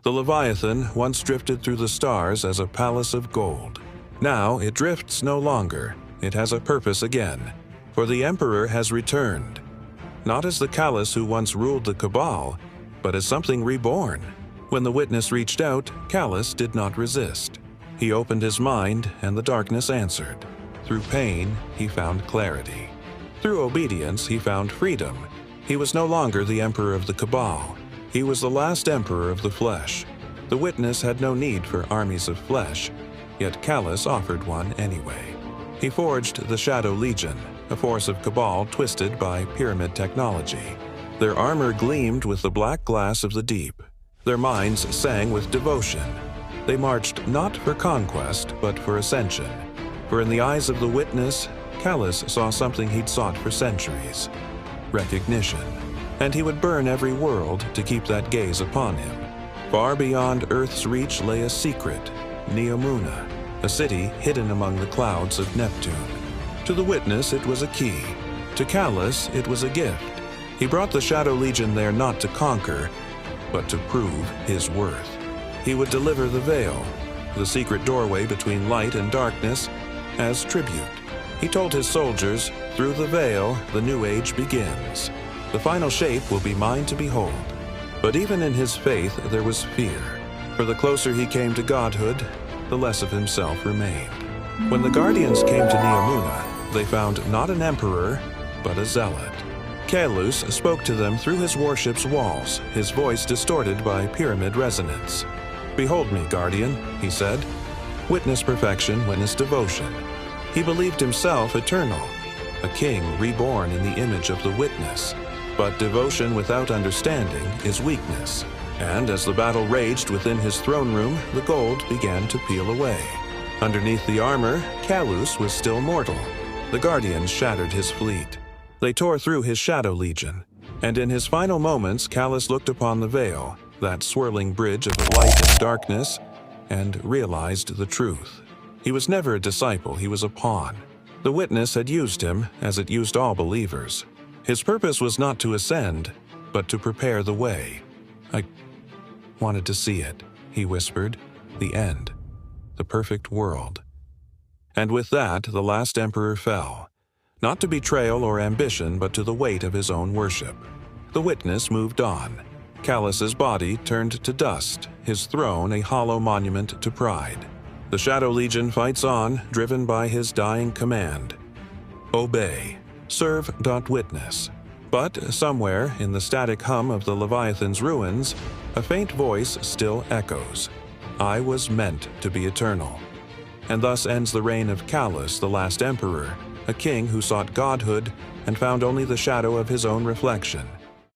The Leviathan once drifted through the stars as a palace of gold. Now it drifts no longer. It has a purpose again, for the Emperor has returned, not as the Calus who once ruled the Cabal, but as something reborn. When the witness reached out, Calus did not resist. He opened his mind, and the darkness answered. Through pain, he found clarity. Through obedience, he found freedom. He was no longer the Emperor of the Cabal. He was the last Emperor of the flesh. The witness had no need for armies of flesh, yet Calus offered one anyway. He forged the Shadow Legion, a force of Cabal twisted by pyramid technology. Their armor gleamed with the black glass of the deep. Their minds sang with devotion. They marched not for conquest, but for ascension. For in the eyes of the witness, Calus saw something he'd sought for centuries: recognition. And he would burn every world to keep that gaze upon him. Far beyond Earth's reach lay a secret, Neomuna, a city hidden among the clouds of Neptune. To the witness, it was a key. To Calus, it was a gift. He brought the Shadow Legion there not to conquer, but to prove his worth. He would deliver the veil, the secret doorway between light and darkness, as tribute. He told his soldiers, through the veil, the new age begins. The final shape will be mine to behold. But even in his faith, there was fear. For the closer he came to godhood, the less of himself remained. When the Guardians came to Neomuna, they found not an emperor, but a zealot. Calus spoke to them through his warship's walls, his voice distorted by pyramid resonance. "Behold me, Guardian," he said. "Witness perfection, witness devotion." He believed himself eternal, a king reborn in the image of the witness. But devotion without understanding is weakness. And as the battle raged within his throne room, the gold began to peel away. Underneath the armor, Calus was still mortal. The Guardians shattered his fleet. They tore through his Shadow Legion. And in his final moments, Calus looked upon the veil, that swirling bridge of light and darkness, and realized the truth. He was never a disciple, he was a pawn. The witness had used him, as it used all believers. His purpose was not to ascend, but to prepare the way. "I wanted to see it," he whispered. "The end. The perfect world." And with that, the last emperor fell. Not to betrayal or ambition, but to the weight of his own worship. The witness moved on. Calus's body turned to dust, his throne a hollow monument to pride. The Shadow Legion fights on, driven by his dying command: obey. Serve, not witness. But somewhere in the static hum of the Leviathan's ruins, a faint voice still echoes: "I was meant to be eternal." And thus ends the reign of Calus, the last emperor, a king who sought godhood and found only the shadow of his own reflection.